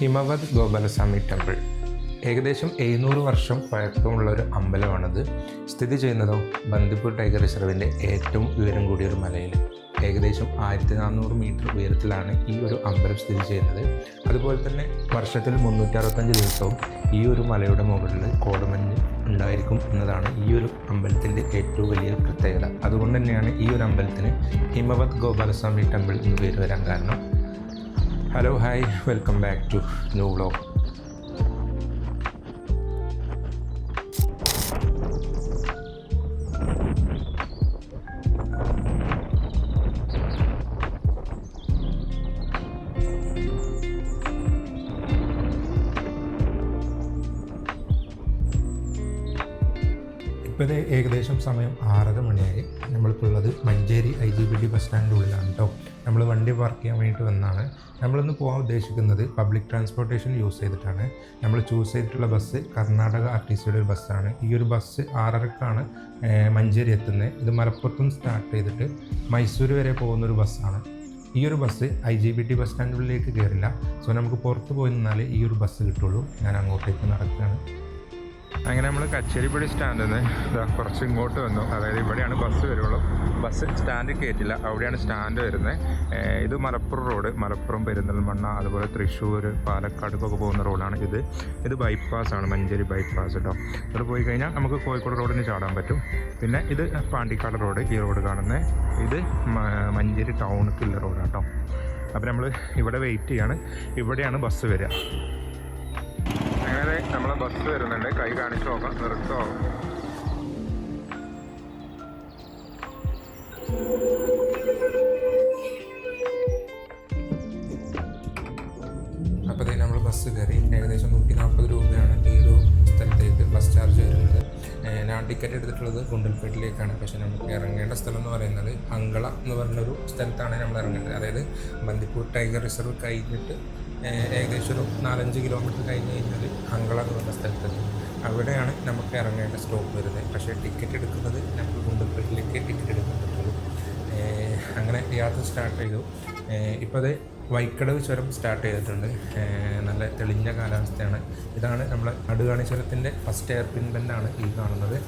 Himavad Gopalaswamy temple ഏകദേശം 700 വർഷം പഴക്കമുള്ള ഒരു അമ്പലമാണത്. സ്ഥിതി ചെയ്യുന്നതോ ബന്ദിപ്പൂർ ടൈഗർ റിസർവിൻ്റെ ഏറ്റവും ഉയരം കൂടിയൊരു മലയിൽ ഏകദേശം 1400 മീറ്റർ ഉയരത്തിലാണ് ഈ ഒരു അമ്പലം സ്ഥിതി ചെയ്യുന്നത്. അതുപോലെ തന്നെ വർഷത്തിൽ 365 ദിവസവും ഈ ഒരു മലയുടെ മുകളിൽ കോടമഞ്ഞ് ഉണ്ടായിരിക്കും എന്നതാണ് ഈ ഒരു അമ്പലത്തിൻ്റെ ഏറ്റവും വലിയ പ്രത്യേകത. അതുകൊണ്ട് തന്നെയാണ് ഈ ഒരു അമ്പലത്തിന് ഹിമവത് ഗോപാലസ്വാമി ടെമ്പിൾ എന്ന് പേര് വരാൻ കാരണം. Hello hi, welcome back to new vlog. ഇപ്പോൾ ഏകദേശം സമയം 6:30 മണിയായി. നമ്മളിപ്പോൾ ഉള്ളത് മഞ്ചേരി IGBT ബസ് സ്റ്റാൻഡിൻ്റെ ഉള്ളിലാണ് കേട്ടോ. നമ്മൾ വണ്ടി പാർക്ക് ചെയ്യാൻ വേണ്ടിയിട്ട് വന്നതാണ്. നമ്മളിന്ന് പോകാൻ ഉദ്ദേശിക്കുന്നത് പബ്ലിക് ട്രാൻസ്പോർട്ടേഷൻ യൂസ് ചെയ്തിട്ടാണ്. നമ്മൾ ചൂസ് ചെയ്തിട്ടുള്ള ബസ് കർണാടക RTCയുടെ ഒരു ബസ്സാണ്. ഈ ഒരു ബസ് 6:30ക്കാണ് മഞ്ചേരി എത്തുന്നത്. ഇത് മലപ്പുറത്തുനിന്ന് സ്റ്റാർട്ട് ചെയ്തിട്ട് മൈസൂർ വരെ പോകുന്നൊരു ബസ്സാണ്. ഈ ഒരു ബസ് IGBT ബസ് സ്റ്റാൻഡിലേക്ക് കയറില്ല. സോ നമുക്ക് പുറത്ത് പോയി നിന്നാലേ ഈ ഒരു ബസ് കിട്ടുള്ളൂ. ഞാൻ അങ്ങോട്ടേക്ക് നടക്കുകയാണ്. അങ്ങനെ നമ്മൾ കച്ചേരിപ്പടി സ്റ്റാൻഡിൽ നിന്ന് കുറച്ച് ഇങ്ങോട്ട് വന്നു. അതായത് ഇവിടെയാണ് ബസ് വരുള്ളൂ. ബസ് സ്റ്റാൻഡ് കയറ്റില്ല, അവിടെയാണ് സ്റ്റാൻഡ് വരുന്നത്. ഇത് മലപ്പുറം റോഡ്, മലപ്പുറം, പെരിന്തൽമണ്ണ, അതുപോലെ തൃശ്ശൂർ, പാലക്കാടൊക്കെ പോകുന്ന റോഡാണ് ഇത്. ഇത് ബൈപ്പാസാണ്, മഞ്ചേരി ബൈപ്പാസ് കേട്ടോ. ഇവിടെ പോയി കഴിഞ്ഞാൽ നമുക്ക് കോഴിക്കോട് റോഡിന് ചാടാൻ പറ്റും. പിന്നെ ഇത് പാണ്ടിക്കാട് റോഡ്, ഈ റോഡ് കാണുന്നത് ഇത് മഞ്ചേരി ടൗണിലേക്കുള്ള റോഡാണ് കേട്ടോ. അപ്പോൾ നമ്മൾ ഇവിടെ വെയിറ്റ് ചെയ്യാണ്. ഇവിടെയാണ് ബസ് വരിക. അങ്ങനെ നമ്മളെ ബസ് വരുന്നുണ്ട്. കൈ കാണിച്ചു നോക്കാം, നിർത്തോ. അപ്പോൾ നമ്മൾ ബസ് കയറി. ഏകദേശം 140 രൂപയാണ് ഈ ഒരു സ്ഥലത്തേക്ക് ബസ് ചാർജ് വരുന്നത്. ഞാൻ ടിക്കറ്റ് എടുത്തിട്ടുള്ളത് ഗുണ്ടൽപേട്ടിലേക്കാണ്. പക്ഷേ നമുക്ക് ഇറങ്ങേണ്ട സ്ഥലം എന്ന് പറയുന്നത് അങ്കള എന്ന് പറഞ്ഞൊരു സ്ഥലത്താണ് നമ്മൾ ഇറങ്ങേണ്ടത്. അതായത് ബന്ദിപ്പൂർ ടൈഗർ റിസർവ് കഴിഞ്ഞിട്ട് ഏകദേശം ഒരു 4-5 കിലോമീറ്റർ കഴിഞ്ഞ് കഴിഞ്ഞാൽ അങ്കള എന്ന് പറഞ്ഞ സ്ഥലത്തെത്തും. അവിടെയാണ് നമുക്ക് ഇറങ്ങേണ്ട സ്റ്റോപ്പ് വരുന്നത്. പക്ഷേ ടിക്കറ്റ് എടുക്കുന്നത് നമുക്ക് ഗുണ്ടൽപേട്ടിലേക്ക് ടിക്കറ്റ് എടുക്കാൻ പറ്റുള്ളൂ. അങ്ങനെ യാത്ര സ്റ്റാർട്ട് ചെയ്തു. ഇപ്പോൾ അത് വൈക്കടവ് ചുരം സ്റ്റാർട്ട് ചെയ്തിട്ടുണ്ട്. നല്ല തെളിഞ്ഞ കാലാവസ്ഥയാണ്. ഇതാണ് നമ്മളെ നടുകാണി ചുരത്തിൻ്റെ ഫസ്റ്റ് എയർ പിൻ ബെൻഡാണ് ഈ കാണുന്നത്.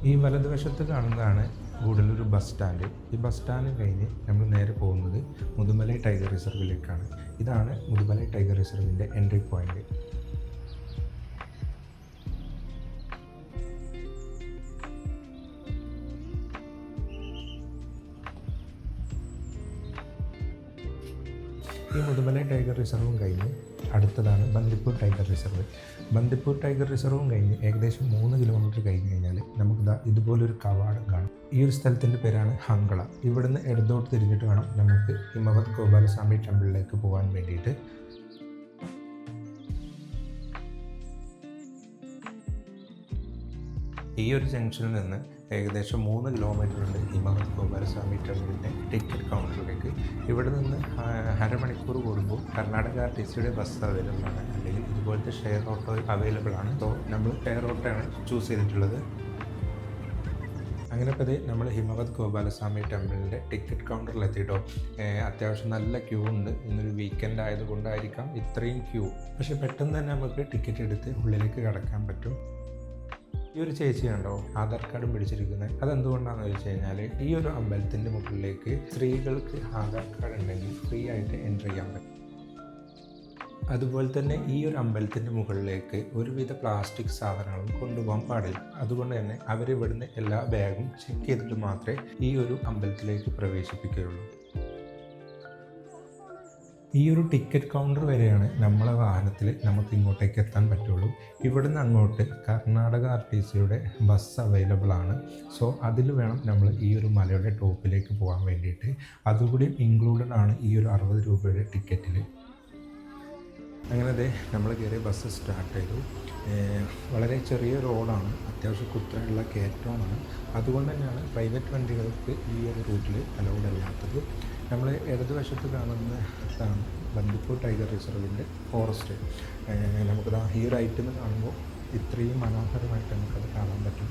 ഈ വലതുവശത്ത് കാണുന്നതാണ് ഗൂഡല്ലൂർ ബസ് സ്റ്റാൻഡ്. ഈ ബസ് സ്റ്റാൻഡ് കഴിഞ്ഞ് നമ്മൾ നേരെ പോകുന്നത് മുതുമലൈ ടൈഗർ റിസർവിലേക്കാണ്. ഇതാണ് മുതുമലൈ ടൈഗർ റിസർവിൻ്റെ എൻട്രി പോയിന്റ്. ഈ മുതുമലൈ ടൈഗർ റിസർവും കഴിഞ്ഞ് അടുത്തതാണ് Bandipur tiger reserve. Bandipur tiger റിസർവും കഴിഞ്ഞ് ഏകദേശം 3 കിലോമീറ്റർ കഴിഞ്ഞ് കഴിഞ്ഞാൽ നമുക്ക് ഇതുപോലൊരു കവാടം കാണും. ഈ ഒരു സ്ഥലത്തിൻ്റെ പേരാണ് ഹങ്കള. ഇവിടുന്ന് ഇടത്തോട്ട് തിരിഞ്ഞിട്ട് വേണം നമുക്ക് ഹിമവത് ഗോപാലസ്വാമി ടെമ്പിളിലേക്ക് പോകാൻ വേണ്ടിയിട്ട്. ഈ ഒരു ജംഗ്ഷനിൽ നിന്ന് ഏകദേശം 3 കിലോമീറ്റർ ഉണ്ട് ഹിമവത് ഗോപാലസ്വാമി ടെമ്പിളിൻ്റെ ടിക്കറ്റ് കൗണ്ടറിലേക്ക്. ഇവിടെ നിന്ന് അരമണിക്കൂർ കൂടുമ്പോൾ കർണാടക RTCയുടെ ബസ് അവൈലബിൾ ആണ്, അല്ലെങ്കിൽ ഇതുപോലത്തെ ഷെയർ ഓട്ടോ അവൈലബിൾ ആണ്. സോ നമ്മൾ ഷെയർ ഓട്ടോയാണ് ചൂസ് ചെയ്തിട്ടുള്ളത്. അങ്ങനെ ഇപ്പോൾ നമ്മൾ ഹിമവത് ഗോപാലസ്വാമി ടെമ്പിളിൻ്റെ ടിക്കറ്റ് കൗണ്ടറിലെത്തിയിട്ടോ. അത്യാവശ്യം നല്ല ക്യൂ ഉണ്ട്. ഇന്നൊരു വീക്കെൻഡ് ആയതുകൊണ്ടായിരിക്കാം ഇത്രയും ക്യൂ. പക്ഷേ പെട്ടെന്ന് തന്നെ നമുക്ക് ടിക്കറ്റ് എടുത്ത് ഉള്ളിലേക്ക് കടക്കാൻ പറ്റും. ഈ ഒരു ചേച്ചി കണ്ടോ ആധാർ കാർഡും പിടിച്ചിരിക്കുന്നത്. അതെന്തുകൊണ്ടാണെന്ന് വെച്ച് കഴിഞ്ഞാൽ ഈ ഒരു അമ്പലത്തിൻ്റെ മുകളിലേക്ക് സ്ത്രീകൾക്ക് ആധാർ കാർഡ് ഉണ്ടെങ്കിൽ ഫ്രീ ആയിട്ട് എൻട്രി ചെയ്യാൻ പറ്റും. അതുപോലെ തന്നെ ഈ ഒരു അമ്പലത്തിൻ്റെ മുകളിലേക്ക് ഒരുവിധ പ്ലാസ്റ്റിക് സാധനങ്ങളും കൊണ്ടുപോകാൻ പാടില്ല. അതുകൊണ്ട് തന്നെ അവരിവിടുന്ന് എല്ലാ ബാഗും ചെക്ക് ചെയ്തിട്ട് മാത്രമേ ഈ ഒരു അമ്പലത്തിലേക്ക് പ്രവേശിപ്പിക്കുകയുള്ളൂ. ഈ ഒരു ടിക്കറ്റ് കൗണ്ടർ വരെയാണ് നമ്മളെ വാഹനത്തിൽ നമുക്ക് ഇങ്ങോട്ടേക്ക് എത്താൻ പറ്റുള്ളൂ. ഇവിടുന്ന് അങ്ങോട്ട് കർണാടക RTCയുടെ ബസ് അവൈലബിൾ ആണ്. സോ അതിൽ വേണം നമ്മൾ ഈ ഒരു മലയുടെ ടോപ്പിലേക്ക് പോകാൻ വേണ്ടിയിട്ട്. അതുകൂടി ഇൻക്ലൂഡഡ് ആണ് ഈ ഒരു 60 രൂപയുടെ ടിക്കറ്റിൽ. അങ്ങനെ അതെ നമ്മൾ കയറിയ ബസ് സ്റ്റാർട്ട് ചെയ്തു. വളരെ ചെറിയ റോഡാണ്, അത്യാവശ്യം കുത്തനെയുള്ള കയറ്റമാണ്. അതുകൊണ്ട് തന്നെയാണ് പ്രൈവറ്റ് വണ്ടികൾക്ക് ഈ ഒരു റൂട്ടിൽ അലൗഡ് അല്ലാത്തത്. നമ്മൾ ഇടതുവശത്ത് കാണുന്ന ബന്ദിപ്പൂർ ടൈഗർ റിസർവിൻ്റെ ഫോറസ്റ്റ്. നമുക്കത് ഈ റൈറ്റിൽ നിന്ന് കാണുമ്പോൾ ഇത്രയും മനോഹരമായിട്ട് നമുക്കത് കാണാൻ പറ്റും.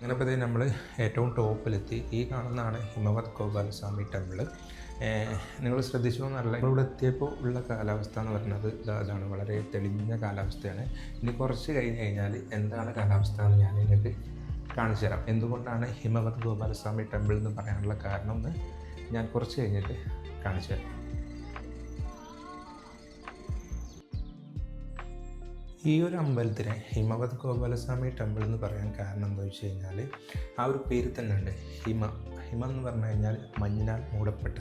അങ്ങനെ ഇപ്പോൾ നമ്മൾ ഏറ്റവും ടോപ്പിലെത്തി. ഈ കാണുന്നതാണ് ഹിമവത് ഗോപാലസ്വാമി ടെമ്പിൾ. നിങ്ങൾ ശ്രദ്ധിച്ചോ എന്നല്ല, ഇവിടെ എത്തിയപ്പോൾ ഉള്ള കാലാവസ്ഥ എന്ന് പറയുന്നത് അതാണ്, വളരെ തെളിഞ്ഞ കാലാവസ്ഥയാണ്. ഇനി കുറച്ച് കഴിഞ്ഞ് കഴിഞ്ഞാൽ എന്താണ് കാലാവസ്ഥ എന്ന് ഞാൻ നിങ്ങൾക്ക് കാണിച്ചു തരാം. എന്തുകൊണ്ടാണ് ഹിമവത് ഗോപാലസ്വാമി ടെമ്പിൾ എന്ന് പറയാനുള്ള കാരണം എന്ന് ഞാൻ കുറച്ച് കഴിഞ്ഞിട്ട് കാണിച്ചു തരാം. ഈ ഒരു അമ്പലത്തിനെ ഹിമവത് ഗോപാലസ്വാമി ടെമ്പിൾ എന്ന് പറയാൻ കാരണം എന്താ വെച്ച് കഴിഞ്ഞാൽ ആ ഒരു പേര് തന്നെ ഉണ്ട്. ഹിമം എന്ന് പറഞ്ഞു കഴിഞ്ഞാൽ മഞ്ഞിനാൽ മൂടപ്പെട്ട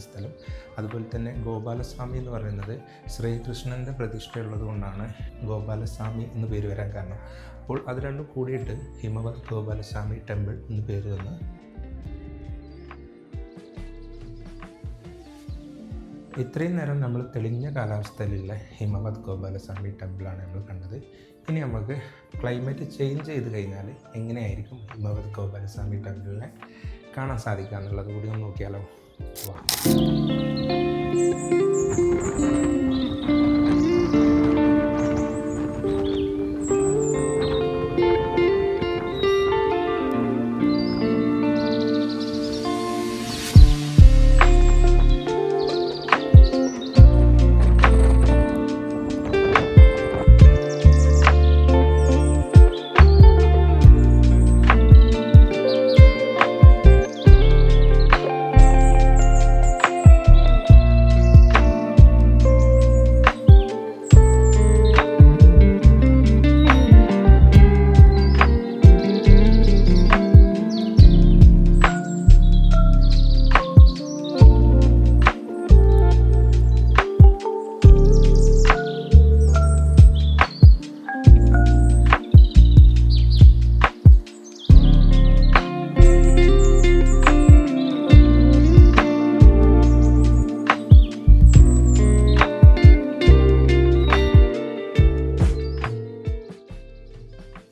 സ്ഥലം. അതുപോലെ തന്നെ ഗോപാലസ്വാമി എന്ന് പറയുന്നത് ശ്രീകൃഷ്ണൻ്റെ പ്രതിഷ്ഠയുള്ളത് കൊണ്ടാണ് ഗോപാലസ്വാമി എന്ന് പേര് വരാൻ കാരണം. അപ്പോൾ അത് രണ്ടും കൂടിയിട്ട് ഹിമവത് ഗോപാലസ്വാമി ടെമ്പിൾ എന്ന് പേര് വന്ന്. ഇത്രയും നേരം നമ്മൾ തെളിഞ്ഞ കാലാവസ്ഥയിലുള്ള ഹിമവത് ഗോപാലസ്വാമി ടെമ്പിളാണ് നമ്മൾ കണ്ടത്. ഇനി നമുക്ക് ക്ലൈമറ്റ് ചേഞ്ച് ചെയ്ത് കഴിഞ്ഞാൽ എങ്ങനെയായിരിക്കും ഹിമവത് ഗോപാലസ്വാമി ടെമ്പിളിനെ കാണാൻ സാധിക്കുക എന്നുള്ളത് കൂടി ഒന്ന് നോക്കിയാലോ. വാ.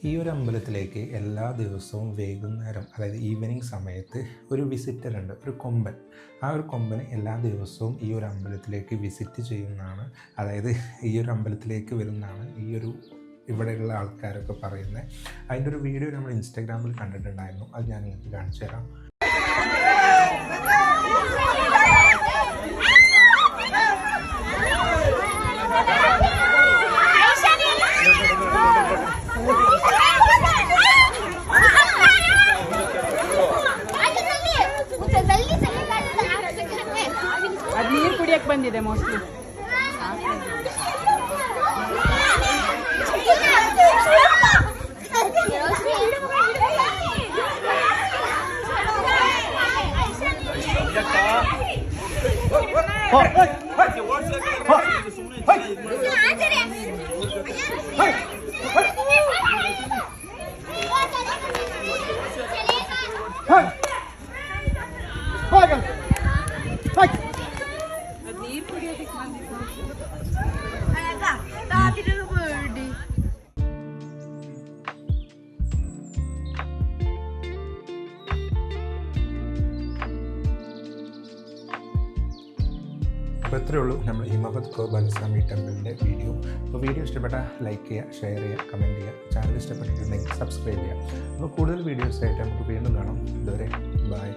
ഈ ഒരു അമ്പലത്തിലേക്ക് എല്ലാ ദിവസവും വൈകുന്നേരം, അതായത് ഈവനിങ് സമയത്ത് ഒരു വിസിറ്റർ ഉണ്ട്, ഒരു കൊമ്പൻ. ആ ഒരു കൊമ്പന് എല്ലാ ദിവസവും ഈ ഒരു അമ്പലത്തിലേക്ക് വിസിറ്റ് ചെയ്യുന്നതാണ്, അതായത് ഈ ഒരു അമ്പലത്തിലേക്ക് വരുന്നതാണ് ഈ ഒരു ഇവിടെയുള്ള ആൾക്കാരൊക്കെ പറയുന്നത്. അതിൻ്റെ ഒരു വീഡിയോ നമ്മൾ ഇൻസ്റ്റാഗ്രാമിൽ കണ്ടിട്ടുണ്ടായിരുന്നു, അത് ഞാൻ നിങ്ങൾക്ക് കാണിച്ചു തരാം. ನೀರು ಕುಡಿಯಕ್ಕೆ ಬಂದಿದೆ ಮೋಸ್ಟ್ಲಿ. അപ്പോൾ ഇത്രയേ ഉള്ളൂ നമ്മൾ ഹിമവത് ഗോപാലസ്വാമി ടെമ്പിളിൻ്റെ വീഡിയോ. അപ്പോൾ വീഡിയോ ഇഷ്ടപ്പെട്ടാൽ ലൈക്ക് ചെയ്യുക, ഷെയർ ചെയ്യുക, കമൻറ്റ് ചെയ്യുക. ചാനൽ ഇഷ്ടപ്പെട്ടിട്ടുണ്ടെങ്കിൽ സബ്സ്ക്രൈബ് ചെയ്യുക. അപ്പോൾ കൂടുതൽ വീഡിയോസായിട്ട് നമുക്ക് വീണ്ടും കാണാം. ഇതുവരെ ബൈ.